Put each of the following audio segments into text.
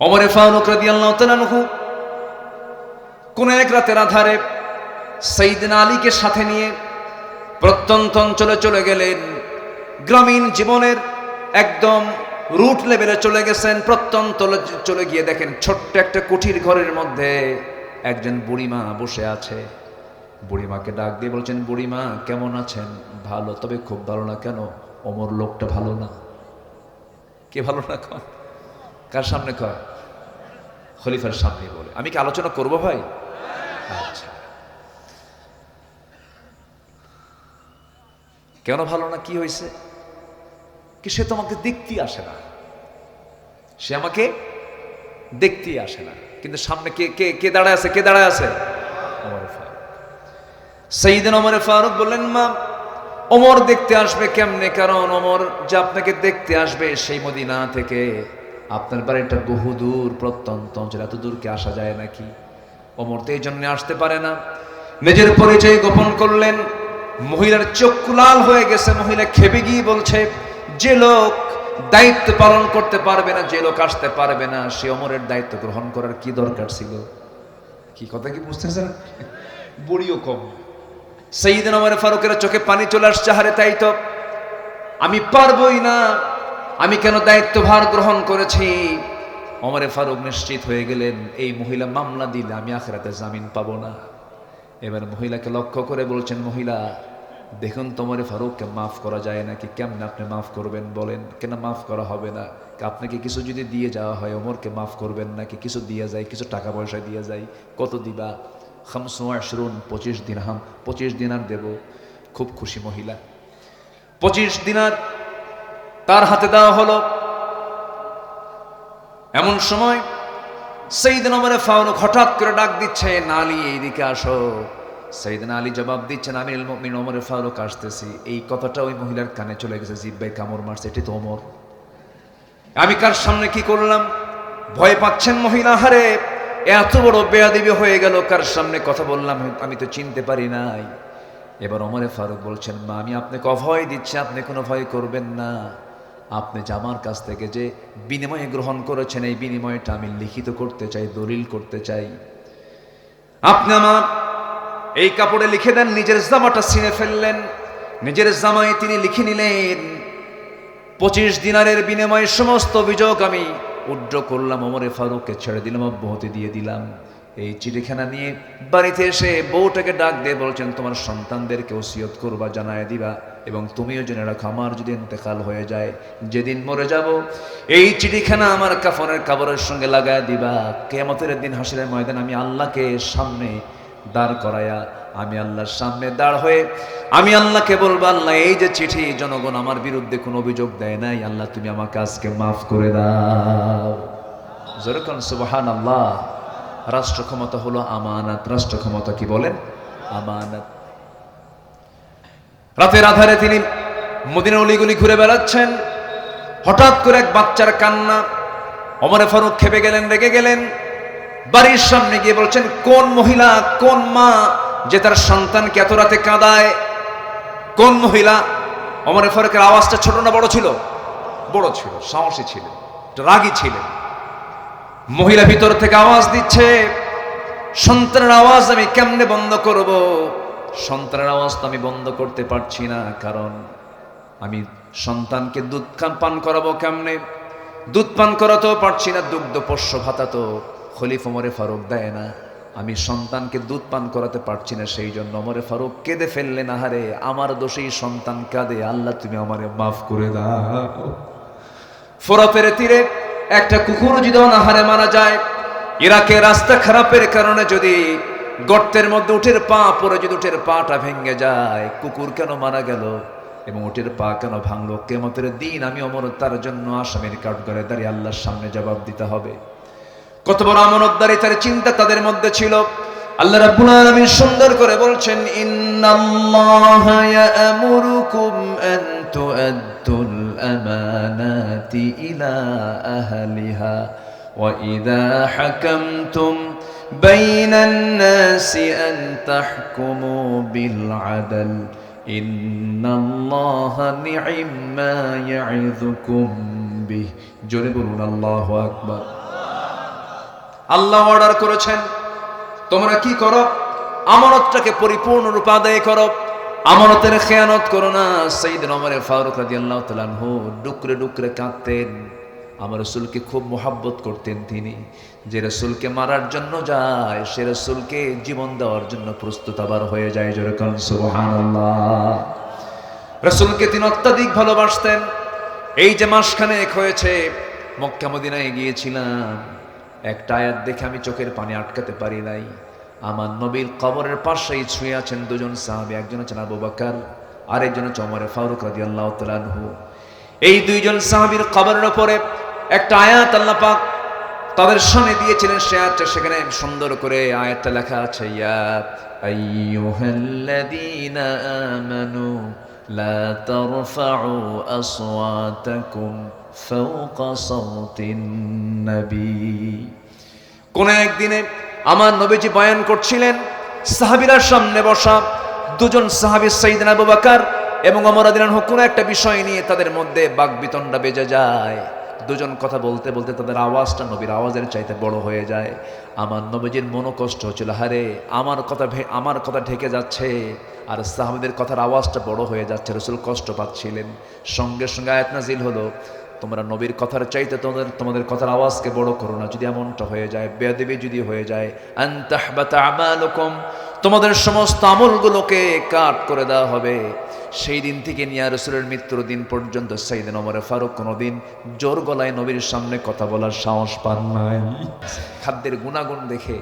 ওমর ফারুক রাদিয়াল্লাহু তাআলা আনহু কোন এক রাতের আধারে সাইয়েদনা আলীকে সাথে নিয়ে প্রত্যন্ত অঞ্চলে চলে গেলেন। গ্রামীণ জীবনের একদম রুট লেভেলে চলে গেছেন। প্রত্যন্ত চলে গিয়ে দেখেন ছোট্ট একটা কুঠির ঘরের মধ্যে একজন বুড়িমা বসে আছে। বুড়িমাকে ডাক দিয়ে বলছেন, বুড়িমা কেমন আছেন? ভালো, তবে খুব ভালো না। কেন? ওমর লোকটা ভালো না। কে ভালো না? কন কার সামনে কয়? খলিফার সামনে বলে। আমি কি আলোচনা করব ভাই? আচ্ছা, কেন ভালো না? কি হয়েছে? কি সে তো আমাকে দেখতেই আসে না, সে আমাকে দেখতেই আসে না। কিন্তু সামনে কে কে কে দাঁড়ায় আছে? কে দাঁড়ায় আছে? ওমর ফারুক। সাইয়েদনা ওমর ফারুক বললেন, মা ওমর দেখতে আসবে কেমনে? কারণ ওমর যে আপনাকে দেখতে আসবে সেই মদিনা থেকে আপনার বাড়িটা বহুদূর, প্রত্যন্ত অঞ্চল, এত দূর কি আসা যায় নাকি? ওমর তো এই জন্য আসতে পারে না। নিজের পরিচয় গোপন করলেন। মহিলার চোখ লাল হয়ে গেছে। মহিলা খেপে গিয়ে বলছে, যে লোক দায়িত্ব পালন করতে পারবে না, যে লোক আসতে পারবে না, সে ওমরের দায়িত্ব গ্রহণ করার কি দরকার ছিল? কি কথা কি বুঝতেছেন? বুড়িও কম। সাইয়েদনা ওমর ফারুকের চোখে পানি চলে আসছে। হারে তাই তো, আমি পারবই না, আমি কেন দায়িত্বভার গ্রহণ করেছি? ওমর ফারুক নিশ্চিত হয়ে গেলেন, এই মহিলা মামলা দিলে আমি আখিরাতে জামিন পাবো না। এবার মহিলাকে লক্ষ্য করে বলছেন, মহিলা দেখুন তো ওমর ফারুককে মাফ করা যায় নাকি? কেমনে আপনি মাফ করবেন বলেন? কেন মাফ করা হবে না? আপনাকে কিছু যদি দিয়ে যাওয়া হয় ওমরকে মাফ করবেন নাকি? কিছু দিয়ে যায়, কিছু টাকা পয়সা দিয়ে যায়। কত দিবা? 25 দিরহাম, 25 দিনার দেব। খুব খুশি মহিলা। 25 দিনার তার হাতে দেওয়া হলো। এমন সময় সাইয়েদনা ওমর ফারুক হঠাৎ করে ডাক দিচ্ছেন, আলী এইদিকে আসো। সাইয়েদনা আলী জবাব দিচ্ছেন, আমিরুল মুমিনিন ওমর ফারুক আসতেছি। এই কথাটা ওই মহিলার কানে চলে গেছে, জিহ্বায় কামড় মারছে, এটি তো ওমর। আমি কার সামনে কি করলাম? ভয় পাচ্ছেন মহিলা, হারে এত বড় বেয়াদবি হয়ে গেল, কার সামনে কথা বললাম, আমি তো চিনতে পারি নাই। এবার ওমর ফারুক বলছেন, মা আমি আপনাকে অভয় দিচ্ছি, আপনি কোনো ভয় করবেন না। আপনি যে আমার কাছ থেকে যে বিনিময় গ্রহণ করেছেন, এই বিনিময়টা আমি লিখিত করতে চাই, দলিল করতে চাই। আপনি আমার এই কাপড়ে লিখে দেন। নিজের জামাটা ছিঁড়ে ফেললেন। নিজের জামায় তিনি লিখে নিলেন, 25 দিনারের বিনিময়ে সমস্ত অভিযোগ আমি উড্র করলাম, ওমর ফারুককে ছেড়ে দিলাম, অব্যাহতি দিয়ে দিলাম। এই চিঠিখানা নিয়ে বাড়িতে এসে বউটাকে ডাক দিয়ে বলছেন, তোমার সন্তানদেরকে ওসিয়ত করবা, জানায় দিবা, এবং তুমিও জেনে রাখো, আমার যদি ইন্তেকাল হয়ে যায়, যেদিন মরে যাব, এই চিঠিখানা আমার কাফনের কাপড়ের সঙ্গে লাগায় দিবা। কিয়ামতের দিন হাসরের ময়দানে আমি আল্লাহকে সামনে দাঁড় করায়া, আমি আল্লাহর সামনে দাঁড় হয়ে আমি আল্লাহকে বলবো, আল্লাহ এই যে চিঠি, জনগণ আমার বিরুদ্ধে কোনো অভিযোগ দেয় নাই, আল্লাহ তুমি আমাকে আজকে মাফ করে দাও। যেরকম সুবহানাল্লাহ। রাষ্ট্র ক্ষমতা হলো আমানত। রাষ্ট্র ক্ষমতা কি বলেন? আমানত। রাতের আধারে তিনি মদিনার অলিগলি ঘুরে বেড়াচ্ছেন। হঠাৎ করে এক বাচ্চার কান্না। ওমর ফারুক খেপে গেলেন, রেগে গেলেন। বাড়ির সামনে গিয়ে বলছেন, কোন মহিলা, কোন মা যে তার সন্তানকে এত রাতে কাঁদায়? কোন মহিলা? ওমর ফারুকের আওয়াজটা ছোট না বড় ছিল? বড় ছিল, সাহসী ছিল, রাগী ছিলেন। মহিলা ভিতর থেকে আওয়াজ দিচ্ছে, সন্তানের আওয়াজ আমি কেমনে বন্ধ করব? সন্তানের আওয়াজ তো আমি বন্ধ করতে পারছি না, কারণ আমি সন্তানকে দুধ পান করাবো কেমনে? দুধ পান করাতেও পারছি না, দুগ্ধ পোষ্য ভাতা তো খলিফা ওমর ফারুক দেয় না। আমি সন্তানকে দুধ পান করাতে পারছি না, সেই জন্য ওমর ফারুক কেঁদে ফেললেন, আহারে আমার দোষেই সন্তান কাঁদে, আল্লাহ তুমি আমারে মাফ করে দাও। ফোরাতের তীরে একটা কুকুর যদি অনাহারে মারা যায়, ইরাকে রাস্তা খারাপের কারণে যদি গর্তের মধ্যে উটের পা পড়ে, যদি উটের পাটা ভেঙে যায়, কুকুর কেন মারা গেল এবং উটের পা কেন ভাঙলো, কিয়ামতের দিন আমি ওমর তার জন্য আসামির কাঠগড়ায় দাঁড়িয়ে আল্লাহর সামনে জবাব দিতে হবে। কত বড় আমানতদারি তার চিন্তা তাদের মধ্যে ছিল। আল্লাহ রাব্বুল আলামিন সুন্দর করে বলছেন, ইন্নাল্লাহা ইয়া'মুরুকুম আন তু'আদ্দুল আমানাতি ইলা আহলিহা ওয়া ইযা হাকামতুম বাইনান নাসি আন তাহকুমু বিল আদল ইন্নাল্লাহা নি'ম্মা ইয়া'ইযুকুম বিহি। জোরে বলুন আল্লাহু আকবার। আল্লাহ অর্ডার করেছেন তোমরা কি করো, আমানতটাকে পরিপূর্ণ রূপে আদায় করো, আমানতের খেয়ানত করো না। সাইয়েদনা ওমর ফারুক রাদিয়াল্লাহু তাআলা আনহু ডুকরে ডুকরে কাঁদতেন। আমার রাসূলকে খুব মোহাব্বত করতেন তিনি। যে রাসূলকে মারার জন্য যায় সে রাসূলকে জীবন দেওয়ার জন্য প্রস্তুত আবার হয়ে যায়। জোরে কান সুবহানাল্লাহ। রাসূলকে তিনি অত্যাধিক ভালোবাসতেন। এই যে মাসখানেক হয়েছে মক্কা মদিনায় গিয়েছিলাম, একটা আয়াত দেখে আমি চোখের পানি আটকাতে পারি নাই। আমার নবীর কবরের পাশেই শুয়ে আছেন দুজন সাহাবী, একজন হচ্ছেন আবু বকর, আরেকজন হচ্ছে ওমর ফারুক রাদিয়াল্লাহু তাআলা আনহু। এই দুইজন সাহাবীর কবরের উপরে একটা আয়াত আল্লাহ পাক তাদের সামনে দিয়েছিলেন। সে আয়াতটা সেখানে সুন্দর করে আয়াতটা লেখা আছে, ইয়া আইয়ুহাল্লাযীনা আমানু লা তারফাউ আসওয়াতাকুম ফাওকা সাওতিন নবী। কোন একদিনে আমার নবীজি বয়ান করছিলেন, সাহাবীরা সামনে বসা, দুজন সাহাবী সাইয়েদনা আবু বকর এবং ওমর রাদিয়াল্লাহু আনহু কোন একটা বিষয় নিয়ে তাদের মধ্যে বাকবিতণ্ডা বেজে যায়। দুজন কথা বলতে বলতে তাদের আওয়াজটা নবীর আওয়াজের চাইতে বড় হয়ে যায়। আমার নবীজির মনও কষ্ট হচ্ছিল, হারে আমার কথা ঢেকে যাচ্ছে আর সাহাবীদের কথার আওয়াজটা বড় হয়ে যাচ্ছে, রাসূল কষ্ট পাচ্ছিলেন। সঙ্গে সঙ্গে আয়াত নাযিল হলো, তোমরা নবীর কথার চাইতে তোমাদের কথার আওয়াজকে বড় করো না। যদি এমনটা হয়ে যায়, বেয়াদবি যদি হয়ে যায়, আনতাহবাতা আমালুকুম, তোমাদের সমস্ত আমলগুলোকে কাট করে দেওয়া হবে। সেই দিন থেকে নিয়ে রাসূলের মৃত্যুর দিন পর্যন্ত সাইয়েদনা ওমর ফারুক কোনোদিন জোর গলায় নবীর সামনে কথা বলার সাহস পান নাই। খাদ্যের গুণাগুণ দেখে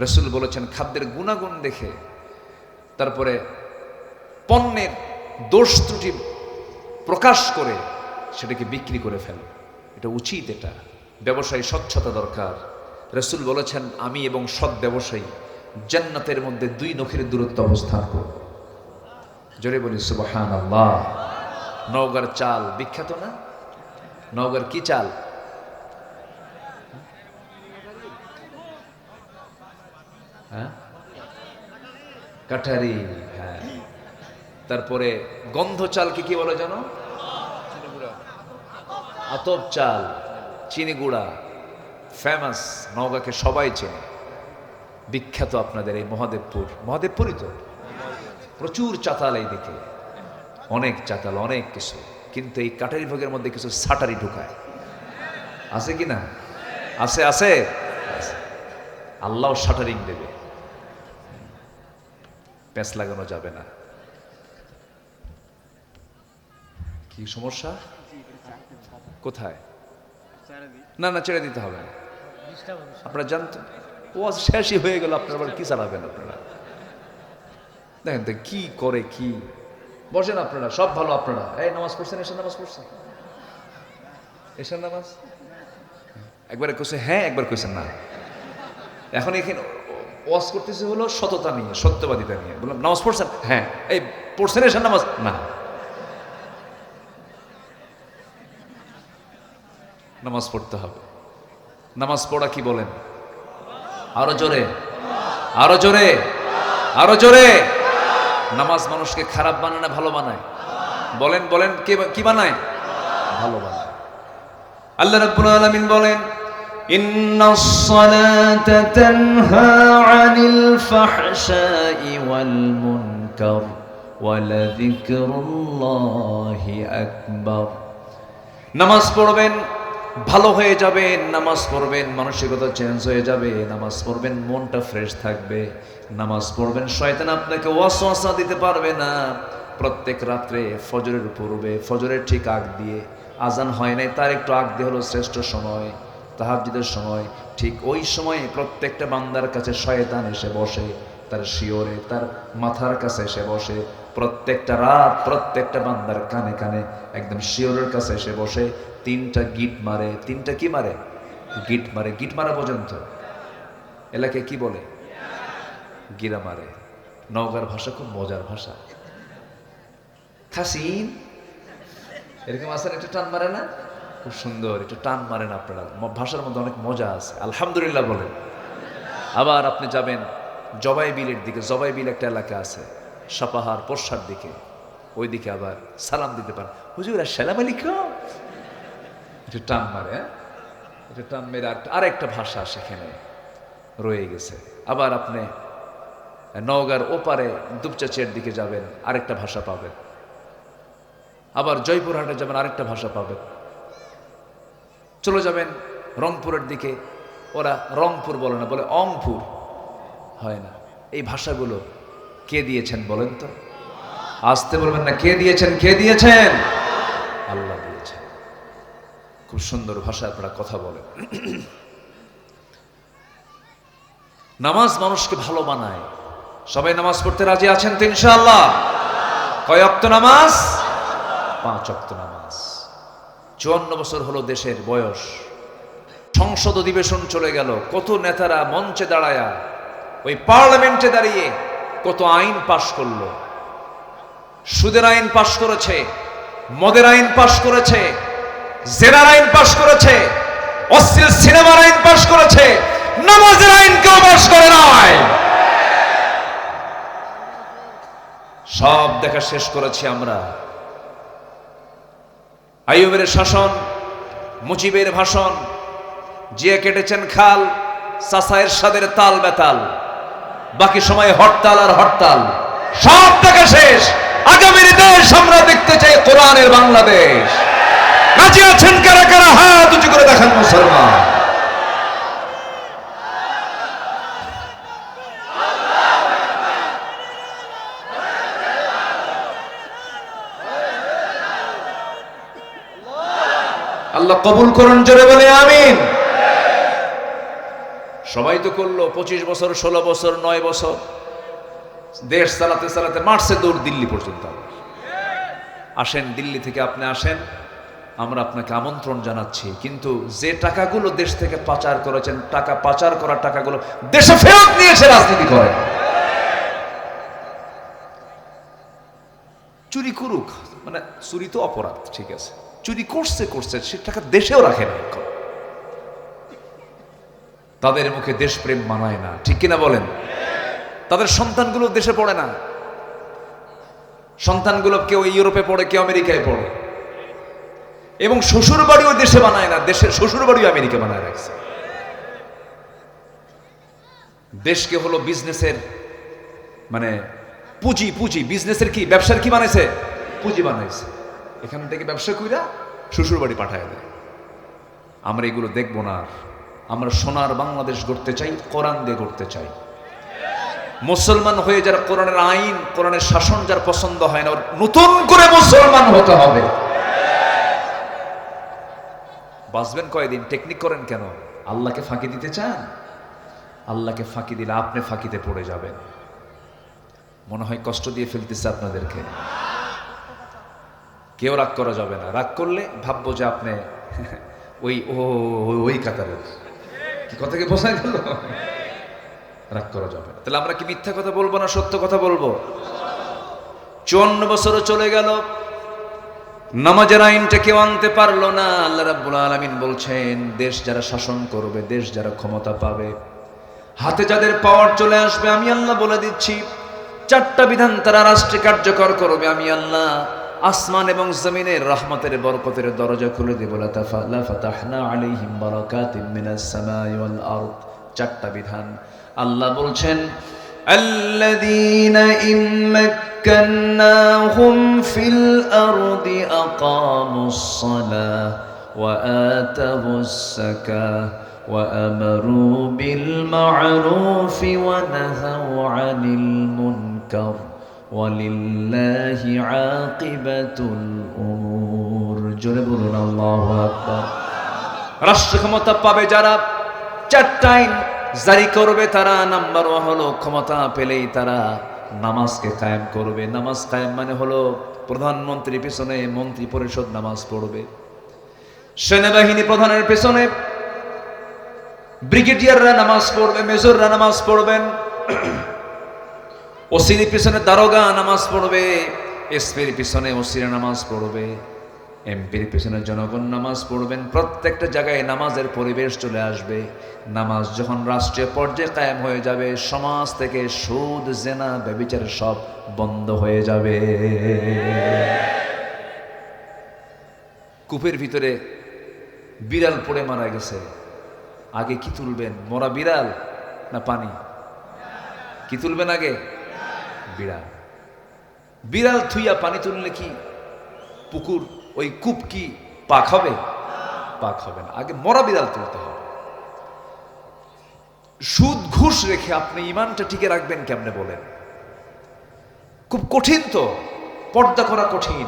রাসূল বলেছেন, খাদ্যের গুণাগুণ দেখে তারপরে পণ্যের দোষ ত্রুটি প্রকাশ করে সেটাকে বিক্রি করে ফেল, এটা উচিত। এটা ব্যবসায়ী স্বচ্ছতা দরকার। রাসূল বলেছেন, আমি এবং সৎ ব্যবসায়ী জান্নাতের মধ্যে 2 নখের দূরত্ব অবস্থান করব। জোরে বলি সুবহানাল্লাহ। নওগাঁর চাল বিখ্যাত না? নওগাঁর কি চাল? হ্যাঁ, কাঠারি। হ্যাঁ, তারপরে গন্ধ চালকে কি বলে জানো? আতপ চাল, চিনি গুঁড়া, ফেমাস। নওগাঁকে সবাই চেনে, বিখ্যাত। আপনাদের এই মহাদেবপুরই তো প্রচুর চাতাল, এই দিকে অনেক চাতাল, অনেক কিছু। কিন্তু এই কাটারি ভোগের মধ্যে কিছু সাটারি ঢুকায়, আছে কি না? আছে, আছে। আল্লাহ শাটারিং দেবে, প্যাঁচ লাগানো যাবে না। কি সমস্যা? কোথায়? না না, ছেড়ে দিতে হবে না। আপনারা জানতেন ও শেষই হয়ে গেল, আপনারা আবার কি চালাবেন? আপনারা দেখেন তো কি করে, কি বসেন আপনারা, সব ভালো। আপনারা এই নামাজ পড়ছেন, এশার নামাজ পড়ছেন? এশার নামাজ একবারে কইছে হ্যাঁ, একবার কইছেন না। এখন এখানে ওয়াজ করতেছে হলো সততা নিয়ে, সত্যবাদিতা নিয়ে। বললাম নামাজ পড়ছেন? হ্যাঁ। এই পড়ছেন এশার নামাজ? না। নামাজ পড়তে হবে। নামাজ পড়া কি বলেন? আরো জোরে, আরো জোরে, আরো জোরে। নামাজ মানুষকে খারাপ বানায় না ভালো বানায়? বলেন বলেন, কি বানায়? ভালো বানায়। আল্লাহ রাব্বুল আলামিন বলেন, ইন্নাস সালাতা তানহা আনিল ফাহশাই ওয়াল মুনকার ওয়া লাযিকরুল্লাহি আকবার। নামাজ পড়বেন ভালো হয়ে যাবেন, নামাজ পড়বেন মানসিকতা চেঞ্জ হয়ে যাবে, নামাজ পড়বেন মনটা ফ্রেশ থাকবে, নামাজ পড়বেন শয়তান আপনাকে ওয়াসওয়াসা দিতে পারবে না। প্রত্যেক রাত্রে ফজরের পূর্বে, ফজরের ঠিক আগ দিয়ে, আজান হয় নাই তার একটু আগ দিয়ে হলো শ্রেষ্ঠ সময়, তাহাজ্জুদের সময়। ঠিক ওই সময়ে প্রত্যেকটা বান্দার কাছে শয়তান এসে বসে, তার শিওরে, তার মাথার কাছে এসে বসে। প্রত্যেকটা রাত প্রত্যেকটা বান্দার কানে কানে একদম শিওরের কাছে এসে বসে। 3টা গিট মারে। 3টা কি মারে? গিট মারে। গিট মারা পর্যন্ত এলাকায় কি বলে? গিরা মারে। নওগাঁর ভাষা খুব মজার ভাষা। খাসিন এরকম আছেন, একটা টান মারে না? খুব সুন্দর, একটু টান মারেন আপনারা। ভাষার মধ্যে অনেক মজা আছে। আলহামদুলিল্লাহ বলেন। আবার আপনি যাবেন জবাই বিলের দিকে। জবাই বিল একটা এলাকা আছে সাপাহার পোরশার দিকে, ওই দিকে আবার সালাম দিতে পারেন, হুজুর আসসালামু আলাইকুম, একটু টান মারে। এটা টান মেরে আরেকটা ভাষা সেখানে রয়ে গেছে। আবার আপনি নওগাঁর ওপারে দুপচাচিয়ার দিকে যাবেন, আরেকটা ভাষা পাবেন। আবার জয়পুরহাটে যাবেন, আরেকটা ভাষা পাবেন। চলে যাবেন রংপুরের দিকে, ওরা রংপুর বলে না, বলে অংপুর, হয় না। এই ভাষাগুলো কে দিয়েছেন বলেন তো? আসতে বলবেন না, কে দিয়েছেন? কে দিয়েছেন? আল্লাহ দিয়েছেন। খুব সুন্দর ভাষায় আপনারা কথা বলেন। নামাজ মানুষকে ভালো বানায়। সবাই নামাজ পড়তে রাজি আছেন তো ইনশাআল্লাহ? কয় ওয়াক্ত নামাজ? 5 ওয়াক্ত নামাজ। 54 বছর হলো দেশের বয়স। সংসদ অধিবেশন চলে গেল, কত নেতারা মঞ্চে দাঁড়ায়া, ওই পার্লামেন্টে দাঁড়িয়ে কত আইন পাশ করলো। সুদের আইন পাশ করেছে, মদের আইন পাশ করেছে, জেনার আইন পাশ করেছে, অশ্লীল সিনেমার আইন পাশ করেছে, নামাজের আইন কেউ পাশ করে নাই। সব দেখা শেষ করেছি আমরা। আইয়ুবের শাসন, মুজিবের ভাষণ, জিয়া কেটেছেন খাল, চাচা এরশাদের তাল বেতাল, বাকি সময় হরতাল আর হরতাল। সব দেখা শেষ। আগামীর দেশ আমরা দেখতে চাই কোরআনের বাংলাদেশ। রাজি আছেন কারা কারা? হাত উঁচু করে দেখান মুসলমান। আল্লাহ কবুল করুন, জোরে বলে আমিন। সবাই তো করলো 25 বছর, 16 বছর, 9 বছর দেশ চালাতে চালাতে মারছে দৌড় দিল্লি পর্যন্ত। আসেন, দিল্লি থেকে আপনি আসেন, আমরা আপনাকে আমন্ত্রণ জানাচ্ছি। কিন্তু যে টাকাগুলো দেশ থেকে পাচার করেছেন, টাকা পাচার করা টাকাগুলো দেশে ফেরত নিয়েছে রাজনীতি করেন। চুরি করুক, মানে চুরি তো অপরাধ, ঠিক আছে, চুরি করছে সে টাকা দেশেও রাখে না। তাদের মুখে দেশপ্রেম মানায় না, ঠিক কিনা বলেন? তাদের সন্তানগুলো দেশে পড়ে না, সন্তানগুলো কেউ ইউরোপে পড়ে, কেউ আমেরিকায় পড়ে, এবং শ্বশুর বাড়িও দেশে বানায় না, দেশের শ্বশুর বাড়িও আমেরিকা বানায় রাখছে। দেশকে হলো বিজনেসের, মানে পুঁজি, বিজনেসের কি, ব্যবসার কি বানাইছে? পুঁজি বানাইছে। এখান থেকে ব্যবসা কইরা শ্বশুর বাড়ি পাঠায় দেয়। আমরা এগুলো দেখবো না। আমরা সোনার বাংলাদেশ গড়তে চাই, কোরআন দিয়ে গড়তে চাই। মুসলমান হয়ে যারা কোরআনের আইন, কোরআনের শাসন যার পছন্দ হয় না, নতুন করে মুসলমান হতে হবে। বাঁচবেন কয়দিন? টেকনিক করেন কেন? আল্লাহকে ফাঁকি দিতে চান? আল্লাহকে ফাঁকি দিলে আপনি ফাঁকিতে পড়ে যাবেন। মনে হয় কষ্ট দিয়ে ফেলতেছে আপনাদেরকে। কেউ রাগ করা যাবে না। রাগ করলে ভাববো যে আপনি ওই কাতারের। কি কথা কি বোঝা গেল? রাগ করা যাবে না। তাহলে আমরা কি মিথ্যা কথা বলবো না সত্য কথা বলবো? 54 বছরও চলে গেল, নামাজের আইনটা কেউ আনতে পারলো না। আল্লাহ রাব্বুল আলামিন বলছেন, দেশ যারা শাসন করবে, দেশ যারা ক্ষমতা পাবে, হাতে যাদের পাওয়ার চলে আসবে, আমি আল্লাহ বলে দিচ্ছি 4টা বিধান তারা রাষ্ট্রে কার্যকর করবে। আমি আল্লাহ আসমান এবং জমিনের রহমতের বরকতের দরজা খুলে দেব। লা ফাতাহনা আলাইহিম বারাকাতিম মিনাস সামাই ওয়াল আরদ। 4টা বিধান আল্লাহ বলছেন, আল্লাযীনা ইম্মাক্কান্নাহুম ফিল আরদি আকামুস সালাহ ওয়া আতাবুস যাকাহ ওয়া আমারু বিল মা'রুফি ওয়া নাহাউ আনিল মুনকার ওয়ালিল্লাহি আকিবাতুল উমুর। জোরে বলুন আল্লাহু আকবার। রাষ্ট্র ক্ষমতা পাবে যারা, 4টা আইন জারি করবে তারা। নাম্বার 1 হলো, ক্ষমতা পেলেই তারা নামাজকে কায়েম করবে। নামাজ কায়েম মানে হলো প্রধানমন্ত্রীর পেছনে মন্ত্রী পরিষদ নামাজ পড়বে, সেনাবাহিনী প্রধানের পেছনে ব্রিগেডিয়াররা নামাজ পড়বে, মেজররা নামাজ পড়বেন, ওসির পিছনে দারোগা নামাজ পড়বে, এসপির পিছনে ওসিরা নামাজ পড়বে, এমপির পিছনে জনগণ নামাজ পড়বেন। প্রত্যেকটা জায়গায় নামাজের পরিবেশ চলে আসবে। নামাজ যখন রাষ্ট্রীয় পর্যায়ে কায়েম হয়ে যাবে, সমাজ থেকে সুদ, জেনা, ব্যভিচার সব বন্ধ হয়ে যাবে। কূপের ভিতরে বিড়াল পড়ে মারা গেছে, আগে কি তুলবেন, মরা বিড়াল না পানি? কি তুলবেন আগে? বিড়াল। বিড়াল থুইয়া পানি তুললে কি পুকুর ওই কূপ কি পাক হবে? পাক হবে না, আগে মরা বিড়াল তুলতে হবে। সুদ ঘুষ রেখে আপনি ইমানটা টিকে রাখবেন কেমনে বলেন? খুব কঠিন তো, পর্দা করা কঠিন।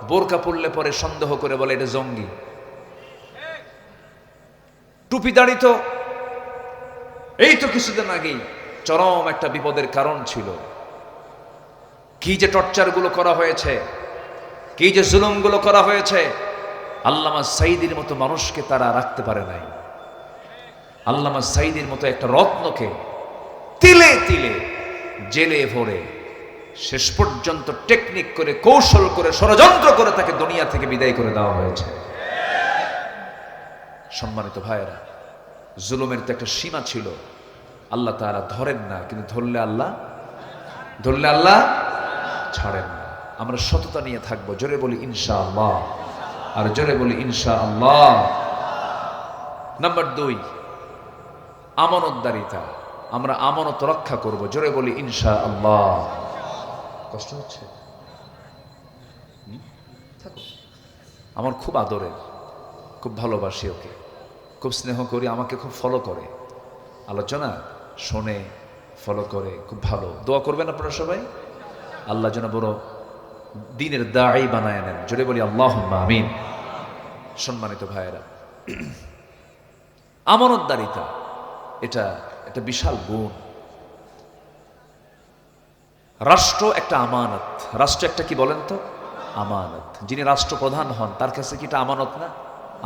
বোরকা পড়লে পরে সন্দেহ করে বলে এটা জঙ্গি। টুপি দাড়ি তো এই তো কিছুদিন আগেই চরম একটা বিপদের কারণ ছিল। কি যে টর্চার গুলো করা হয়েছে, কি যে জুলুম গুলো করা হয়েছে, আল্লামা সাইদির মতো মানুষকে তারা রাখতে পারে নাই। আল্লামা সাইদির মতো একটা রত্নকে তিলে তিলে জেলে ভরে শেষ পর্যন্ত টেকনিক করে, কৌশল করে, ষড়যন্ত্র করে তাকে দুনিয়া থেকে বিদায় করে দেওয়া হয়েছে। সম্মানিত ভাইয়েরা, জুলুমের তো একটা সীমা ছিল। আল্লাহ তাআলা ধরেন না, কিন্তু ধরলে আল্লাহ ছাড়েন না। আমরা সততা নিয়ে থাকবো, জোরে বলি ইনশাআল্লাহ, আর জোরে বলি ইনশাআল্লাহ। নাম্বার 2, আমানতদারিতা। আমরা আমানত রক্ষা করব, জোরে বলি ইনশাআল্লাহ। কষ্ট হচ্ছে? আমার খুব আদরের, খুব ভালোবাসি ওকে, খুব স্নেহ করি, আমাকে খুব ফলো করে, আলোচনা শোনে, ফলো করে, খুব ভালো। দোয়া করবেন আপনারা সবাই, আল্লাহ যেন বড় দ্বীনের দাঈ বানায় নেন, জোরে বলি আল্লাহুম্মা আমিন। সম্মানিত ভাইয়েরা, আমানতদারিতা এটা বিশাল গুণ। রাষ্ট্র একটা আমানত। রাষ্ট্র একটা কি বলেন তো? আমানত। যিনি রাষ্ট্রপ্রধান হন তার কাছে কি এটা আমানত না?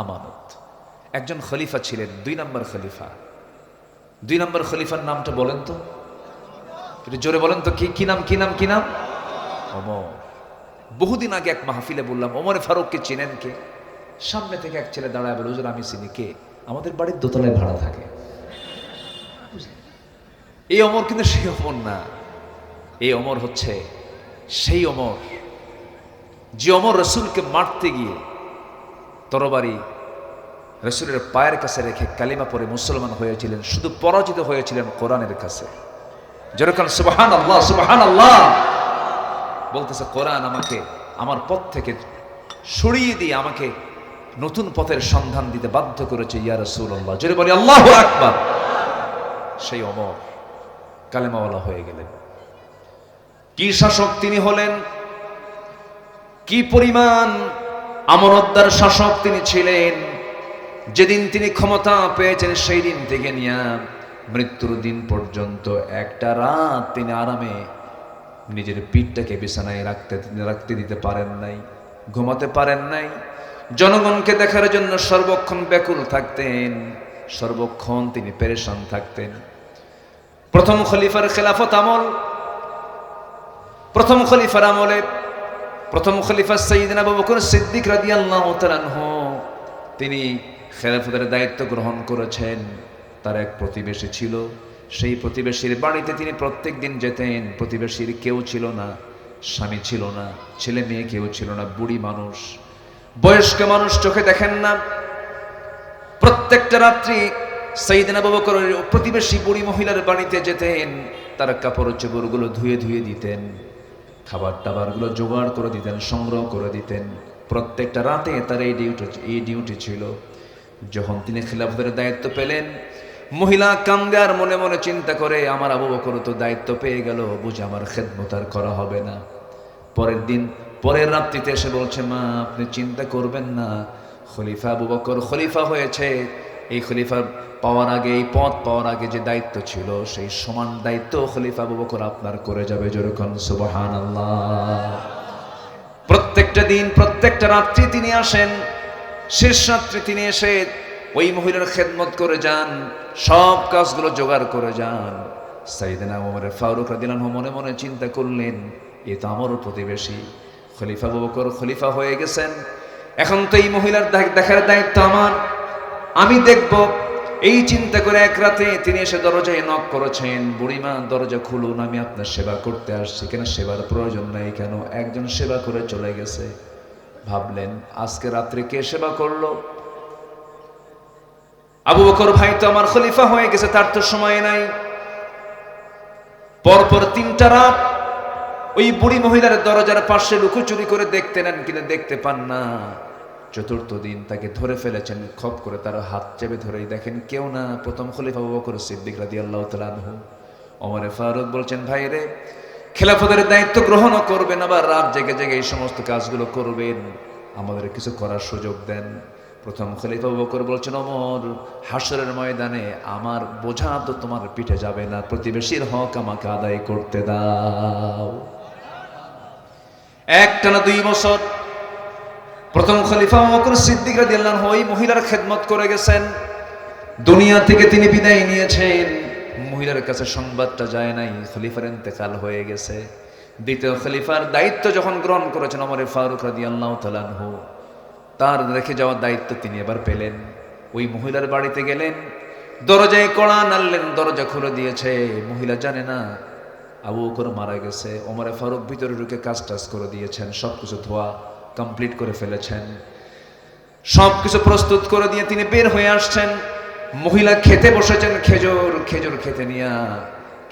আমানত। একজন খলিফা ছিলেন, 2 নম্বর খলিফা। 2 নম্বর খলিফার নামটা বলেন তো, একটু জোরে বলেন তো, কি নাম? ওমর। বহুদিন আগে এক মাহফিলে বললাম, ওমরে ফারুককে চিনেন কে? সামনে থেকে এক ছেলে দাঁড়ায় বলে, হুজুর আমি চিনি। কে? আমাদের বাড়ির দোতলায় ভাড়া থাকে। এই ওমর কিন্তু সেই ওমর না। এই ওমর হচ্ছে সেই ওমর যে ওমর রসুলকে মারতে গিয়ে তরবারি রসুলের পায়ের কাছে রেখে কালিমা পরে মুসলমান হয়েছিলেন, শুধু পরাজিত হয়েছিলেন কোরআনের কাছে। যেরকম সুবহানাল্লাহ, সুবহানাল্লাহ বলতেছে, কোরআন আমাকে আমার পথ থেকে সরিয়ে দিয়ে আমাকে নতুন পথের সন্ধান দিতে বাধ্য করেছে, ইয়া রাসূলুল্লাহ। জোরে বলি আল্লাহু আকবার। সেই ওমর কালেমাওয়ালা হয়ে গেলেন। কি শাসক তিনি হলেন, কি পরিমাণ আমানতদার শাসক তিনি ছিলেন। যেদিন তিনি ক্ষমতা পেয়েছেন সেই দিন থেকে নিয়ে মৃত্যুর দিন পর্যন্ত একটা রাত তিনি আরামে নিজের পিঠটাকে বিছানায় রাখতে দিতে পারেন নাই, ঘুমাতে পারেন নাই। জনগণকে দেখার জন্য সর্বক্ষণ ব্যাকুল থাকতেন, সর্বক্ষণ তিনি পেরেশান থাকতেন। প্রথম খলিফার খেলাফত আমল, প্রথম খলিফা সাইয়েদনা আবু বকর সিদ্দিক রাদিয়াল্লাহু তাআলা আনহু, তিনি খেলাফতের দায়িত্ব গ্রহণ করেছেন। তার এক প্রতিবেশী ছিল, সেই প্রতিবেশীর বাড়িতে তিনি প্রত্যেক দিন যেতেন। প্রতিবেশীর কেউ ছিল না, স্বামী ছিল না, ছেলে মেয়ে কেউ ছিল না, বুড়ি মানুষ, বয়স্ক মানুষ, চোখে দেখেন না। প্রত্যেকটা রাত্রি সাইয়েদনা আবু বকর প্রতিবেশী বুড়ি মহিলার বাড়িতে যেতেন, তার কাপড় চোপড়গুলো ধুয়ে দিতেন, খাবার টাবারগুলো জোগাড় করে দিতেন, সংগ্রহ করে দিতেন। প্রত্যেকটা রাতে তার এই ডিউটি ছিল। যখন তিনি খিলাফতের দায়িত্ব পেলেন, মহিলা কান্দে আর মনে মনে চিন্তা করে, আমার আবু বকর তো দায়িত্ব পেয়ে গেল, বুঝে আমার খেদমত আর করা হবে না। পরের রাত্রিতে এসে বলছে, মা আপনি চিন্তা করবেন না, খলিফা আবু বকর খলিফা হয়েছে। এই খলিফা পাওয়ার আগে, এই পদ পাওয়ার আগে যে দায়িত্ব ছিল, সেই সমান দায়িত্ব খলিফা আবু বকর আপনার করে যাবে। যেরকম সুবহানাল্লাহ। প্রত্যেকটা দিন, প্রত্যেকটা রাত্রি তিনি আসেন, শেষ রাত্রে তিনি এসে ওই মহিলার খেদমত করে যান, সব কাজগুলো জোগাড় করে যান। সাইয়েদনা ওমর ফারুক রাদিয়াল্লাহু আনহু মনে মনে চিন্তা করলেন, এ তো আমারও প্রতিবেশী, খলিফা আবু বকর খলিফা হয়ে গেছেন, এখন তো এই মহিলার দেখার দায়িত্ব আমার, আমি দেখব। এই চিন্তা করে এক রাতে তিনি এসে দরজায় নক করেছেন, বুড়িমা দরজা খুলুন, আমি আপনার সেবা করতে আসছি। কেন সেবার প্রয়োজন নাই কেন? একজন সেবা করে চলে গেছে। ভাবলেন আজকে রাত্রে কে সেবা করলো? আবু বকর ভাই তো আমার খলিফা হয়ে গেছে, তার তো সময় নাই। পরপর 3টা রাত ওই বুড়ি মহিলার দরজার পাশে লুকোচুরি করে দেখতে নেন, কিন্তু দেখতে পান না। 4র্থ দিন তাকে ধরে ফেলেছেন, খপ করে তার হাত চেপে ধরেই দেখেন কেউ না, প্রথম খলিফা আবু বকর সিদ্দিক রাদিয়াল্লাহু তাআলা আনহু। ওমরে ফারুক বলছেন, ভাই রে, খেলাফতের দায়িত্ব গ্রহণ করবেন, আবার রাত জেগে জেগে এই সমস্ত কাজগুলো করবেন, আমাদের কিছু করার সুযোগ দেন। প্রথম খলিফা আবু বকর বলছেন, ওমর, হাসরের ময়দানে আমার বোঝা তো তোমার পিঠে যাবে না, প্রতিবেশীর হক আমাকে আদায় করতে দাও। একটানা 2 বছর প্রথম খলিফা আবু বকর সিদ্দিক রাদিয়াল্লাহু আনহু ওই মহিলার খেদমত করে গেছেন। দুনিয়া থেকে তিনি বিদায় নিয়েছেন, মহিলার কাছে সংবাদটা যায় নাই খলিফার ইন্তেকাল হয়ে গেছে। দ্বিতীয় খলিফার দায়িত্ব যখন গ্রহণ করেছেন ওমর ফারুক রাদিয়াল্লাহু তাআলা আনহু, তার রেখে যাওয়ার দায়িত্ব তিনি এবার পেলেন। ওই মহিলার বাড়িতে গেলেন, দরজায় কড়া নাড়লেন, দরজা খুলে দিয়েছে। মহিলা জানে না আবু বকর মারা গেছে। ওমর ফারুক ভিতরে ঢুকে কাজ টাজ করে দিয়েছেন, সবকিছু ধোয়া কমপ্লিট করে ফেলেছেন, সবকিছু প্রস্তুত করে দিয়ে তিনি বের হয়ে আসছেন। মহিলা খেতে বসেছেন, খেজুর খেতে নিয়া,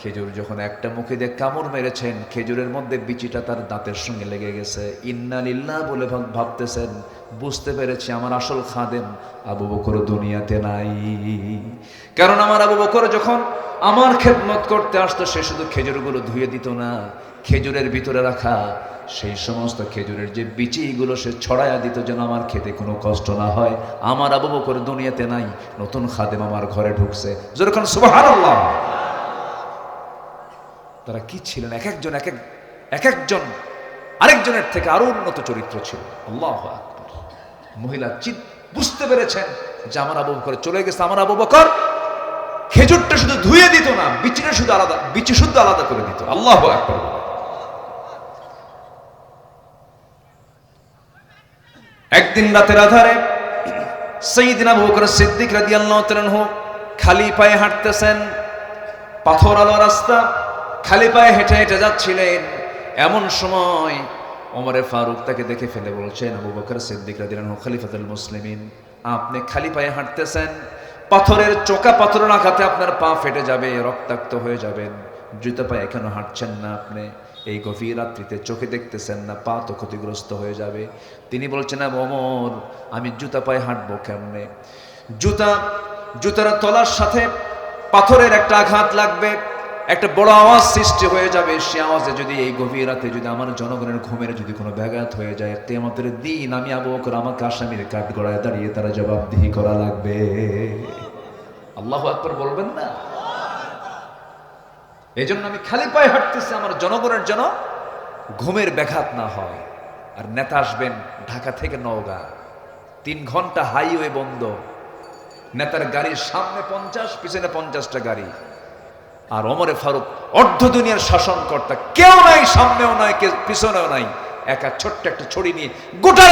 খেজুর যখন একটা মুখে দিয়ে কামড় মেরেছেন, খেজুরের মধ্যে বিচিটা তার দাঁতের সঙ্গে লেগে গেছে। ইন্না লিল্লাহ বলে ভাবতেছেন, বুঝতে পেরেছি আমার আসল খাদেম আবু বকর দুনিয়াতে নাই। কারণ আমার আবু বকর যখন আমার খেদমত করতে আসতো, সে শুধু খেজুরগুলো ধুয়ে দিত না, খেজুরের ভিতরে রাখা সেই সমস্ত খেজুরের যে বিচিগুলো সে ছড়াইয়া দিত, যেন আমার খেতে কোনো কষ্ট না হয়। আমার আবু বকর দুনিয়াতে নাই, নতুন খাদেম আমার ঘরে ঢুকছে। যেরকম সুবহানাল্লাহ। তারা কি ছিলেন, এক একজন আরেকজনের থেকে আরো উন্নত চরিত্র ছিল। আল্লাহু আকবার। মহিলা বুঝতে পেরেছেন যে আমার আবু বকর চলে গেছে। আমার আবু বকর খেজুরটা শুধু ধুয়ে দিত না, বিচি শুদ্ধ আলাদা করে দিত। আল্লাহু আকবার। একদিন রাতের আধারে সাইয়্যিদনা আবু বকর সিদ্দিক রাদিয়াল্লাহু তাআলা আনহু খালি পায়ে হাঁটতেছেন, পাথর আলো রাস্তা, খালি পায়ে হেঁটে হেঁটে যাচ্ছিলেন। এমন সময় ওমর ফারুক তাকে দেখে ফেলে বলছেন, আবু বকর সিদ্দিক রাদিয়াল্লাহু আনহু খলিফাতুল মুসলিমিন, আপনি খালি পায়ে হাঁটতেছেন, পাথরের চোকা পাথরের আঘাতে আপনার পা ফেটে যাবে, রক্তাক্ত হয়ে যাবেন, জুতা পায়ে কেন হাঁটছেন না আপনি? এই গভীর রাত্রিতে চোখে দেখতেছেন না, পা তো ক্ষতিগ্রস্ত হয়ে যাবে। তিনি বলছেন, ওমর, আমি জুতা পায়ে হাঁটবো কেমনে? জুতার তলার সাথে পাথরের একটা আঘাত লাগবে, একটা বড় আওয়াজ সৃষ্টি হয়ে যাবে। সে আওয়াজে যদি এই গভীর রাতে যদি আমার জনগণের ঘুমের যদি কোনো ব্যাঘাত হয়ে যায়, কিয়ামতের দিন আমি আবু বকর আমাকে আসামির কাঠগড়ায় দাঁড়িয়ে তারা জবাবদিহি করা লাগবে। আল্লাহু আকবার বলবেন না? এই জন্য আমি খালি পায়ে হাঁটতেছি, আমার জনগণের যেন ঘুমের ব্যাঘাত না হয়। আর নেতা আসবেন ঢাকা থেকে নওগাঁ, 3 ঘন্টা হাইওয়ে বন্ধ, নেতার গাড়ির সামনে 50, পিছনে 50টা গাড়ি। আর ওমরে ফারুক অর্ধ দুনিয়ার শাসনকর্তা, কেউ নাই, সামনেও নাই, পিছনেও নাই, একা ছোট্ট একটা ছড়ি নিয়ে গোটা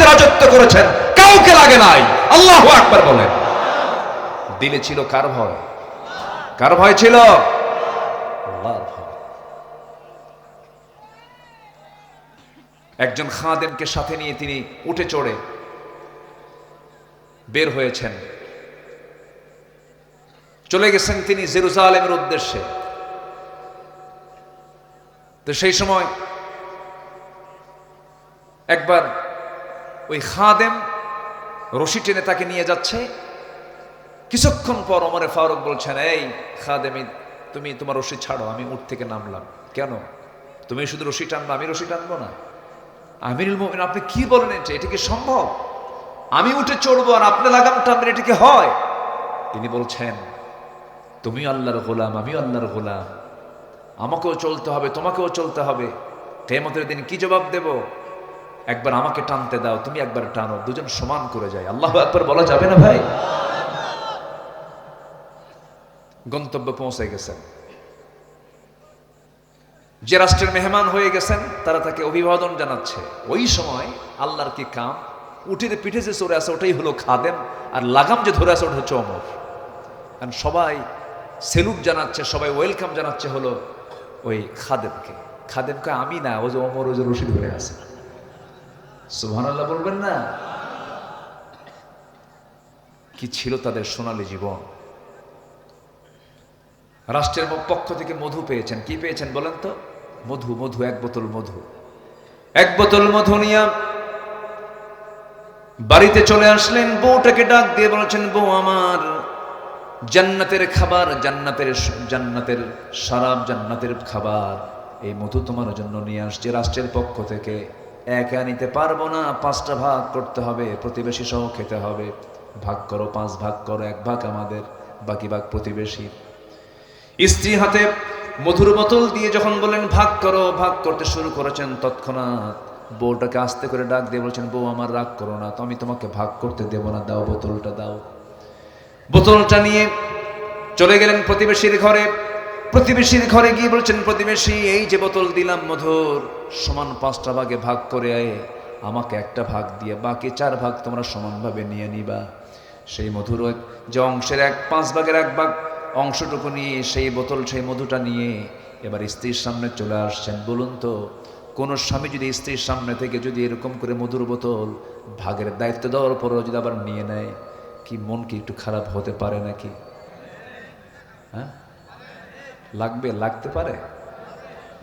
রাজত্ব করেছেন, কাউকে লাগে নাই। আল্লাহু আকবার বলেন। দিলে ছিল কার ভয়? কার ভয় ছিল? আল্লাহর ভয়। একজন খাদেমকে সাথে নিয়ে তিনি উঠে চড়ে বের হয়েছেন, চলে গেছেন তিনি জেরুজালেমের উদ্দেশ্যে। তো সেই সময় একবার ওই খাদেম রশি টেনে তাকে নিয়ে যাচ্ছে। কিছুক্ষণ পর ওমরে ফারুক বলছেন, এই খাদেমি, তুমি তোমার রশি ছাড়ো, আমি উঠ থেকে নামলাম। কেন? তুমি শুধু রশি টানবো, আমি রশি টানবো না? আমিরুল মুমিনিন, আপনি কি বলেন? এটা কি সম্ভব? আমি উঠে চড়বো আর আপনি লাগাম টানবেন, এটা কি হয়? তিনি বলছেন, তুমি আল্লাহর গোলাম, আমিও আল্লাহর গোলাম, আমাকেও চলতে হবে, তোমাকেও চলতে হবে। কিয়ামতের দিন কি জবাব দেব? একবার আমাকে টানতে দাও, তুমি একবার টানো, দুজন সমান করে যায়। আল্লাহু আকবার বলা যাবে না ভাই? গন্তব্যে পৌঁছে গেছেন। যে রাষ্ট্রের মেহমান হয়ে গেছেন তারা তাকে অভিবাদন জানাচ্ছে। ওই সময় আল্লাহর কি কাম, উটের পিঠে যে চড়ে আছে ওটাই হলো খাদেম, আর লাগাম যে ধরে আছে ওটা হচ্ছে ওমর। কারণ সবাই সেলুট জানাচ্ছে, সবাই ওয়েলকাম জানাচ্ছে হলো ওই খাদেমকে। খাদেমকে আমি না, ও যে ওমর, ও যে রশি ধরে আছে। সুবহানাল্লাহ বলবেন না? কি কি ছিল তাদের সোনালী জীবন। রাষ্ট্রের পক্ষ থেকে মধু পেয়েছেন। কি পেয়েছেন বলেন তো? মধু। মধু, এক বোতল মধু। এক বোতল মধু নিয়ে বাড়িতে চলে আসলেন। বউটাকে ডাক দিয়ে বলেছেন, বউ আমার, জান্নাতের খাবার, জান্নাতের শরাব, জান্নাতের খাবার, এই মধু তোমার জন্য নিয়ে আসছে রাষ্ট্রের পক্ষ থেকে। একা নিতে পারবো না, 5টা ভাগ করতে হবে, প্রতিবেশী সহ খেতে হবে। ভাগ করো, 5 ভাগ করো, 1 ভাগ আমাদের, বাকি ভাগ প্রতিবেশী। স্ত্রী হাতে মধুর বোতল দিয়ে যখন বলেন ভাগ করো, ভাগ করতে শুরু করেছেন, তৎক্ষণাৎ বউটাকে আস্তে করে ডাক দিয়ে বলছেন, বউ আমার, রাগ করো না তো, আমি তোমাকে ভাগ করতে দেব না, দাও বোতলটা দাও। বোতলটা নিয়ে চলে গেলেন প্রতিবেশীর ঘরে। প্রতিবেশীর ঘরে গিয়ে বলছেন, প্রতিবেশী, এই যে বোতল দিলাম মধুর, সমান 5টা ভাগে ভাগ করে আমাকে একটা ভাগ দিয়ে বাকি 4 ভাগ তোমরা সমানভাবে নিয়ে নিবা। সেই মধুর যে অংশের 5 ভাগের 1 ভাগ অংশটুকু নিয়ে সেই বোতল, সেই মধুটা নিয়ে এবার স্ত্রীর সামনে চলে আসছেন। বলুন তো, কোন স্বামী যদি স্ত্রীর সামনে থেকে যদি এরকম করে মধুর বোতল ভাগের দায়িত্ব দেওয়ার পরও যদি আবার নিয়ে নেয়, কি মন কি একটু খারাপ হতে পারে নাকি? হ্যাঁ, লাগতে পারে।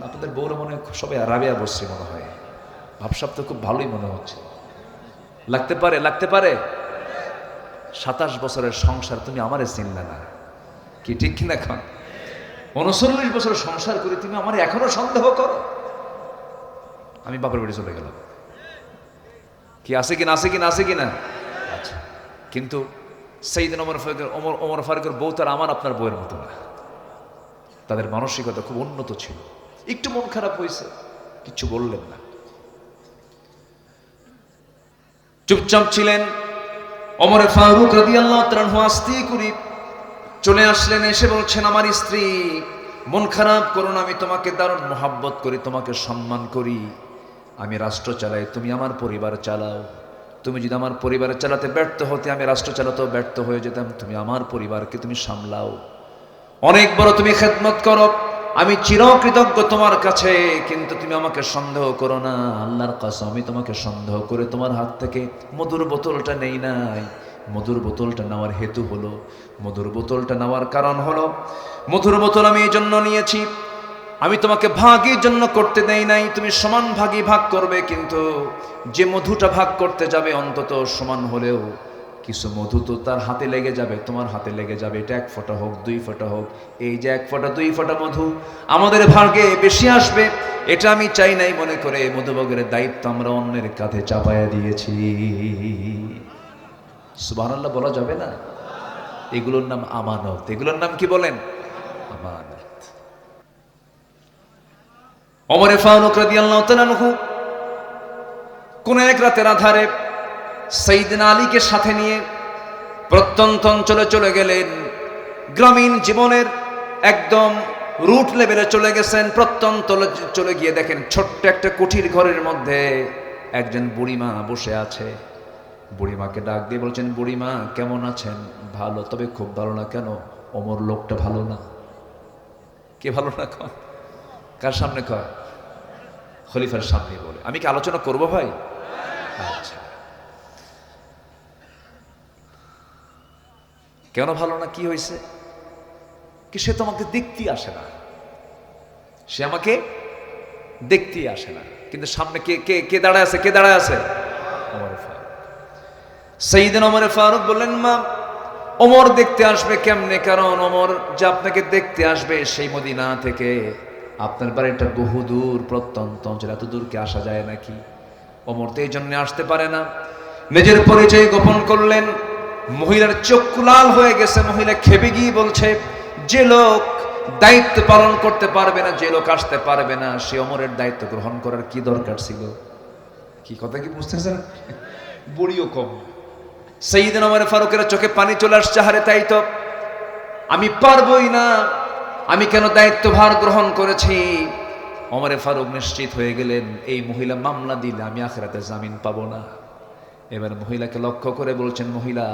আপনাদের বউরা মনে হয় সবাই রাবেয়া বসছে মনে হয়, ভাবসাব তো খুব ভালোই মনে হচ্ছে। লাগতে পারে। 27 বছরের সংসার, তুমি আমারে চিনলে না, কি ঠিক কিনা? এখন 39 বছরের সংসার করে তুমি আমার এখনো সন্দেহ করো। আমি বাপের বাড়ি চলে গেলাম, কি আছে কিনা। আচ্ছা, কিন্তু সাইয়েদনা ওমর ফারুকের বউ তার আমার আপনার বউয়ের মতো না। তাদের মানসিকতা খুব উন্নত ছিল। একটু মন খারাপ হয়েছে, কিছু বললেন না, চুপচাপ ছিলেন। ওমর ফারুক রাদিয়াল্লাহু তাআলা আনহু আস্তে করে চলে আসলেন। এসে বলছেন, আমার স্ত্রী, মন খারাপ করো না, আমি তোমাকে দারুণ মহাব্বত করি, তোমাকে সম্মান করি। আমি রাষ্ট্র চালাই, তুমি আমার পরিবার চালাও। তুমি যদি আমার পরিবার চালাতে ব্যর্থ হতে, আমি রাষ্ট্র চালাতেও ব্যর্থ হয়ে যেতাম। তুমি আমার পরিবারকে তুমি সামলাও, অনেক বড় তুমি খেদমত করো, আমি চিরকৃতজ্ঞ তোমার কাছে। কিন্তু তুমি আমাকে সন্দেহ করো না, আল্লাহর কসম, আমি তোমাকে সন্দেহ করে তোমার হাত থেকে মধুর বোতলটা নেই নাই। মধুর বোতলটা নেওয়ার হেতু হলো, মধুর বোতলটা নেওয়ার কারণ হলো, মধুর বোতল আমি এই জন্য নিয়েছি, আমি তোমাকে ভাগের জন্য করতে দেই নাই। তুমি সমান ভাগই ভাগ করবে, কিন্তু যে মধুটা ভাগ করতে যাবে অন্তত সমান হলেও কিছু মধু তো তার হাতে লেগে যাবে, তোমার হাতে লেগে যাবে। এটা 1 ফোঁটা হোক, 2 ফোঁটা হোক, এই যে 1 ফোঁটা 2 ফোঁটা মধু আমাদের ভাগে বেশি আসবে, এটা আমি চাই নাই মনে করে মধুভাগের দায়িত্ব আমরা অন্যের কাঁধে চাপায়া দিয়েছি। সুবহানাল্লাহ বলা যাবে না? এগুলোর নাম আমানত। এগুলোর নাম কি বলেন? আমানত। ওমর ফারুক রাদিয়াল্লাহু তাআলা আনহু কোন এক রাতের আধারে সাইয়েদনা আলীকে সাথে নিয়ে প্রত্যন্ত অঞ্চলে চলে গেলেন। গ্রামীণ জীবনের একদম রুট লেভেলে চলে গেছেন। প্রত্যন্ত চলে গিয়ে দেখেন ছোট্ট একটা কুঠির ঘরের মধ্যে একজন বুড়িমা বসে আছে। বুড়িমাকে ডাক দিয়ে বলছেন, বুড়িমা কেমন আছেন? ভালো, তবে খুব ভালো না। কেন? ওমর লোকটা ভালো না। কে ভালো না? কার সামনে কয়? খলিফার সামনে বলে। আমি কি আলোচনা করব ভাই? আচ্ছা, কেন ভালো না? কি হয়েছে? কি সে তো আমাকে দেখতেই আসে না, সে আমাকে দেখতেই আসে না। কিন্তু সামনে কে কে কে দাঁড়ায় আছে? কে দাঁড়ায় আছে? ওমর ফারুক। সাইয়েদনা ওমর ফারুক বললেন, মা, ওমর দেখতে আসবে কেমনে? কারণ ওমর যে আপনাকে দেখতে আসবে সেই মদিনা থেকে আপনার বাড়িটা বহুদূর, প্রত্যন্ত অঞ্চল, এত দূর কি আসা যায় নাকি? ওমর তো এই জন্য আসতে পারে না। নিজের পরিচয় গোপন করলেন। মহিলার চোখ লাল হয়ে গেছে। মহিলা খেপে গিয়ে বলছে, যে লোক দায়িত্ব পালন করতে পারবে না, যে লোক আসতে পারবে না, সে ওমরের দায়িত্ব গ্রহণ করার কি দরকার ছিল? কি কথা কি বুঝতেছেন? বুড়িও কম। সাইয়েদনা ওমর ফারুকের চোখে পানি চলে আসছে। হারে, তাই তো, আমি পারবই না, আমি কেন দায়িত্বভার গ্রহণ করেছি? ওমর ফারুক নিশ্চিত হয়ে গেলেন, এই মহিলা মামলা দিলে আমি আখিরাতে জামিন পাবো না। এবার মহিলাকে লক্ষ্য করে বলছেন, মহিলা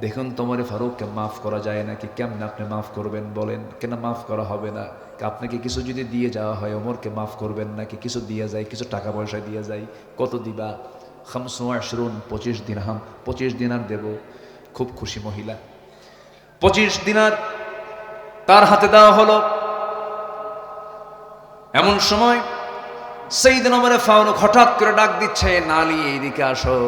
দেখুন তো ওমর ফারুককে মাফ করা যায় নাকি? কেমনে আপনি মাফ করবেন বলেন? কেন মাফ করা হবে না? আপনাকে কিছু যদি দিয়ে যাওয়া হয় ওমরকে মাফ করবেন নাকি? কিছু দিয়ে যায়, কিছু টাকা পয়সা দিয়ে যায়। কত দিবা? 25 দিরহাম, 25 দিনার দেব। খুব খুশি মহিলা। 25 দিনার তার হাতে দেওয়া হলো। এমন সময় সাইয়েদনা ওমর ফারুক হঠাৎ করে ডাক দিচ্ছেন, আলী এইদিকে আসো।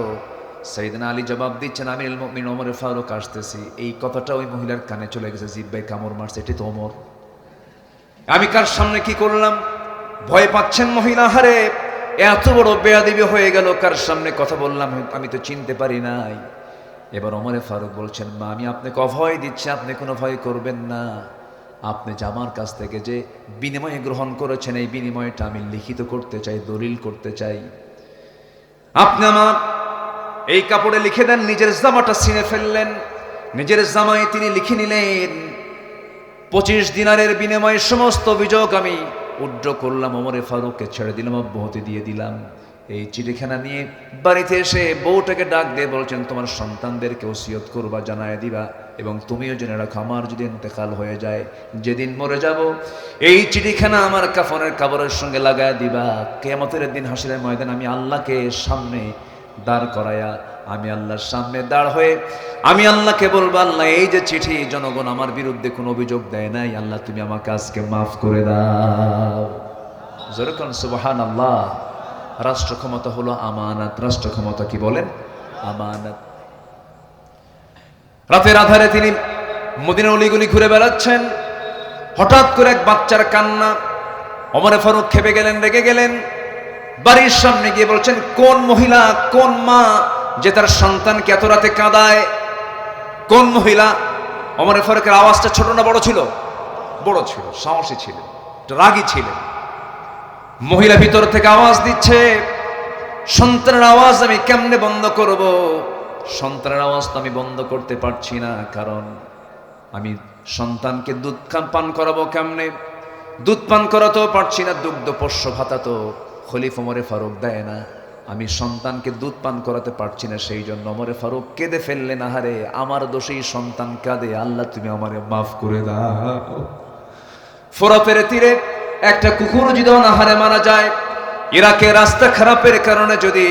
সাইয়েদনা আলী জবাব দিচ্ছেন, আমিরুল মুমিনিন ওমর ফারুক আসতেছি। এই কথাটা ওই মহিলার কানে চলে গেছে, জিহ্বায় কামড় মারছে, এটি তো ওমর। আমি কার সামনে কি করলাম? ভয় পাচ্ছেন মহিলা, হারে এত বড় বেয়াদবি হয়ে গেল, কার সামনে কথা বললাম, আমি তো চিনতে পারি নাই। এবার ওমর ফারুক বলছেন, মা আমি আপনাকে অভয় দিচ্ছি, আপনি কোনো ভয় করবেন না। আপনি যে আমার কাছ থেকে যে বিনিময়ে গ্রহণ করেছেন, এই বিনিময়টা আমি লিখিত করতে চাই, দলিল করতে চাই। আপনি আমার এই কাপড়ে লিখে দেন। নিজের জামাটা ছিঁড়ে ফেললেন, নিজের জামায় তিনি লিখে নিলেন, 25 দিনারের বিনিময়ে সমস্ত অভিযোগ আমি উড্র করলাম, ওমর ফারুককে ছেড়ে দিলাম, অব্যাহতি দিয়ে দিলাম। এই চিঠিখানা নিয়ে বাড়িতে এসে বউটাকে ডাক দিয়ে বলছেন, তোমার সন্তানদেরকে ওসিয়ত করবা, জানায় দিবা, এবং তুমিও জেনে রাখো, আমার যদি ইন্তেকাল হয়ে যায়, যেদিন মরে যাব, এই চিঠিখানা আমার কাফনের কাপড়ের সঙ্গে লাগায় দিবা। কিয়ামতের দিন হাসরের ময়দান আমি আল্লাহকে সামনে দাঁড় করায়া, আমি আল্লাহর সামনে দাঁড় হয়ে আমি আল্লাহকে বলবো, আল্লাহ এই যে চিঠি, জনগণ আমার বিরুদ্ধে কোনো অভিযোগ দেয় নাই, আল্লাহ তুমি আমাকে আজকে মাফ করে দাও। যেরকম সুবহানাল্লাহ। রাষ্ট্র ক্ষমতা হলো আমানত। রাষ্ট্র ক্ষমতা কি বলেন? আমানত। রাতের আধারে তিনি মদিনার অলিগলি ঘুরে বেড়াচ্ছেন। হঠাৎ করে এক বাচ্চার কান্না। ওমর ফারুক খেপে গেলেন, রেগে গেলেন। বাড়ির সামনে গিয়ে বলছেন, কোন মহিলা, কোন মা যে তার সন্তানকে এত রাতে কাঁদায়? কোন মহিলা? ওমর ফারুকের আওয়াজটা ছোট না বড় ছিল? বড় ছিল, সাহসী ছিল, রাগী ছিলেন। মহিলা ভিতর থেকে আওয়াজ দিচ্ছে, সন্তানের আওয়াজ আমি কেমনে বন্ধ করব? সন্তানের আওয়াজ তো আমি বন্ধ করতে পারছি না, কারণ আমি সন্তানকে দুধ পান করাবো কেমনে? দুধ পান করাতেও পারছি না, দুগ্ধ পোষ্য ভাতা তো খলিফা ওমর ফারুক দেয় না, আমি সন্তানকে দুধ পান করাতে পারছি না। সেই জন্য ওমর ফারুক কেঁদে ফেললেন, আহারে আমার দোষেই সন্তান কাঁদে, আল্লাহ তুমি আমারে মাফ করে দাও। ফোরাতের তীরে একটা কুকুর যদি অনাহারে মারা যায়, ইরাকে রাস্তা খারাপের কারণে যদি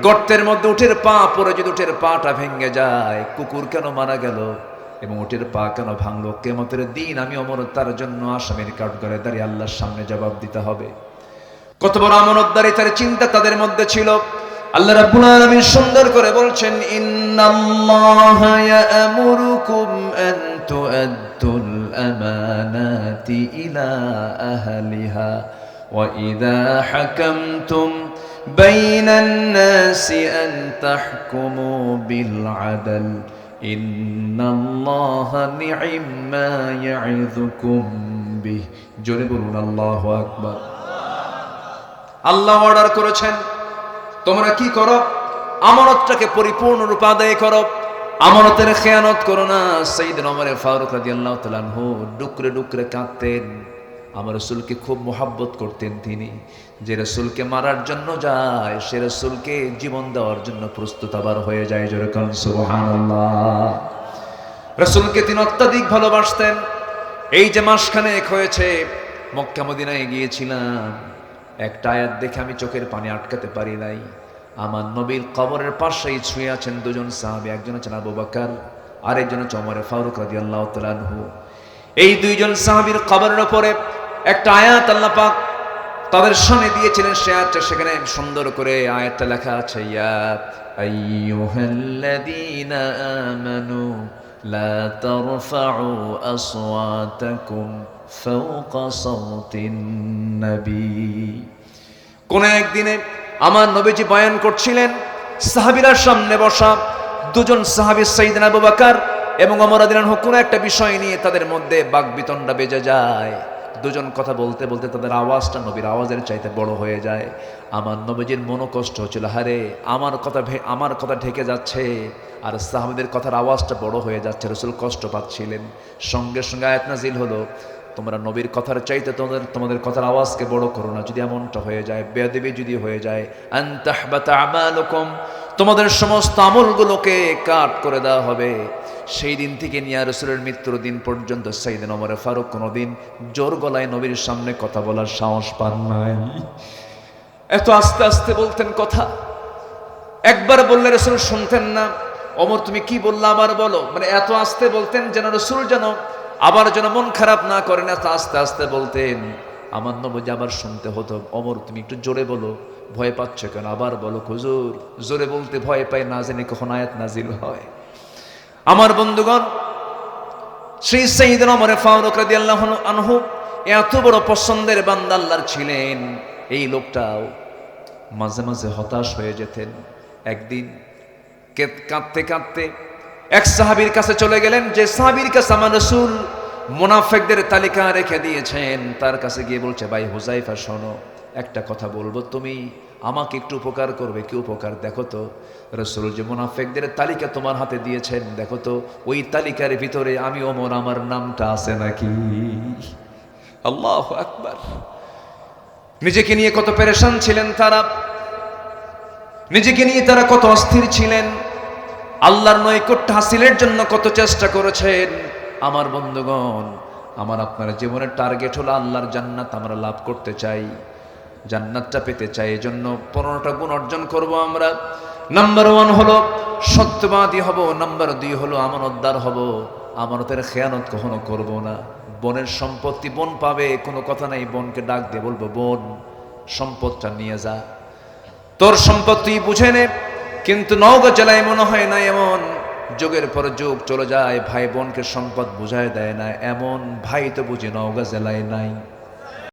গর্তের মধ্যে উটের পা পড়ে, যদি উটের পাটা ভেঙে যায়, কুকুর কেন মারা গেল এবং উটের পা কেন ভাঙলো? কিয়ামতের দিন আমি ওমর তার জন্য আসামির কাঠগড়ায় দাঁড়িয়ে আল্লাহর সামনে জবাব দিতে হবে। কত বড় আমানতদারি তার চিন্তা তাদের মধ্যে ছিল। আল্লাহ রাব্বুল আলামিন সুন্দর করে বলছেন, ইন্নাল্লাহা ইয়া'মুরুকুম আন তু'আদ্দুল আমানাতি ইলা আহলিহা ওয়া ইযা হাকামতুম বাইনান নাসি আন তাহকুমু বিল আদল ইন্নাল্লাহা নি'ম্মা ইয়া'ইযুকুম বিহি। জোরে বলুন আল্লাহু আকবার। আল্লাহ অর্ডার করেছেন, তোমরা কি করো? আমানতটাকে পরিপূর্ণরূপে আদায় করো, আমানতের খেয়ানত করো না। সাইয়েদনা ওমর ফারুক রাদিয়াল্লাহু তাআলা আনহু ডুকরে ডুকরে কাঁদতেন। আমার রাসূলকে খুব মোহাব্বত করতেন তিনি। যে রাসূলকে মারার জন্য যায়, সে রাসূলকে জীবন দেওয়ার জন্য প্রস্তুত আবার হয়ে যায়। জোরে বলুন সুবহানাল্লাহ। রাসূলকে তিনি অত্যাধিক ভালোবাসতেন। এই যে মাসখানেক হয়েছে মক্কা মদিনায় গিয়েছিলাম, একটা আয়াত দেখে আমি চোখের পানি আটকাতে পারি নাই। আমার নবীর কবরের পাশেই শুয়ে আছেন দুজন সাহাবী, একজন আছেন আবু বকর, আরেকজন হচ্ছে ওমর ফারুক রাদিয়াল্লাহু তাআলা আনহু। এই দুইজন সাহাবীর কবরের উপরে একটা আয়াত আল্লাহ পাক তাদের সামনে দিয়েছিলেন। সে আয়াতটা সেখানে সুন্দর করে আয়াতটা লেখা আছে, ইয়া আইয়ুহাল্লাযীনা আমানু লা তারফাউ আসওয়াতাকুম ফাওকা সাওতিন নবী। কোন একদিনে আমার নবীজি বয়ান করছিলেন, সাহাবীরা সামনে বসা, দুজন সাহাবী সাইয়েদনা আবু বকর এবং ওমর রাদিয়াল্লাহু আনহু, কোন একটা বিষয় নিয়ে তাদের মধ্যে বাকবিতণ্ডা বেজে যায়। দুজন কথা বলতে বলতে তাদের আওয়াজটা নবীর আওয়াজের চাইতে বড় হয়ে যায়। আমার নবীজির মনোকষ্ট হচ্ছিল, হারে আমার কথা ঢেকে যাচ্ছে আর সাহাবীদের কথার আওয়াজটা বড় হয়ে যাচ্ছে। রাসূল কষ্ট পাচ্ছিলেন। সঙ্গে সঙ্গে আয়াত নাযিল হলো, তোমরা নবীর কথার চাইতে তোমাদের কথার আওয়াজকে বড় করো না। যদি এমনটা হয়ে যায়, বেয়াদবি যদি হয়ে যায়, আন তাহবাতা আমালুকুম, তোমাদের সমস্ত আমলগুলোকে কাট করে দেওয়া হবে। সেই দিন থেকে নিয়ে রাসূলের মৃত্যুর দিন পর্যন্ত সাইয়েদনা ওমর ফারুক কোনোদিন জোর গলায় নবীর সামনে কথা বলার সাহস পান নাই। এত আস্তে আস্তে বলতেন কথা। একবার বললে রাসূল শুনতেন না, ওমর তুমি কি বললা আবার বলো, মানে এত আস্তে বলতেন যেন রাসূল যেন আবার যেন মন খারাপ না করেন, এত আস্তে আস্তে বলতেন। আমার নবী আবার শুনতে হতো, ওমর তুমি একটু জোরে বলো, ভয় পাচ্ছ কেন, আবার বলো। হুজুর জোরে বলতে ভয় পাই, না জানি কখন আয়াত নাজিল হয়। আমার বন্ধুগণ, শ্রী সাইয়্যিদনা ওমর ফারুক রাদিয়াল্লাহু আনহু এত বড় পছন্দের বান্দা আল্লাহর ছিলেন, এই লোকটাও মাঝে মাঝে হতাশ হয়ে যেতেন। একদিন কাঁদতে কাঁদতে এক সাহাবীর কাছে চলে গেলেন, যে সাহাবীর কাছে আমার রাসূল মুনাফিকদের তালিকা রেখে দিয়েছেন। তার কাছে গিয়ে বলছে, ভাই হুযায়ফা শোনো, একটা কথা বলবো, তুমি আমাকে একটু উপকার করবে। কি উপকার? দেখো তো রাসূল যে মুনাফিকদের তালিকা তোমার হাতে দিয়েছেন, দেখো তো ওই তালিকার ভিতরে আমি ওমর আমার নামটা আছে নাকি। আল্লাহু আকবার। নিজেকে নিয়ে কত পেরেশান ছিলেন তারা, নিজেকে নিয়ে তারা কত অস্থির ছিলেন, আল্লাহর নৈকট্য হাসিলের জন্য কত চেষ্টা করেছেন। আমার বন্ধুগণ, আমার আপনার জীবনের টার্গেট হলো আল্লাহর জান্নাত আমরা লাভ করতে চাই, জান্নাতটা পেতে চাই। এই জন্য 15টা গুণ অর্জন করব আমরা। নাম্বার 1 হলো সত্যবাদী হব, নাম্বার 2 হলো আমানতদার হব, আমানতের খেয়ানত কখনো করব না। বোনের সম্পত্তি বোন পাবে, কোনো কথা নাই, বোনকে ডাক দিয়ে বলবো, বোন সম্পদটা নিয়ে যা, তোর সম্পত্তি বুঝে নে। কিন্তু নওগাঁ জেলায় মনে হয় না এমন, যুগের পর যুগ চলে যায়, ভাই বোনকে সম্পদ বুঝায় দেয় না, এমন ভাই তো বুঝি নওগাঁ জেলায় নাই।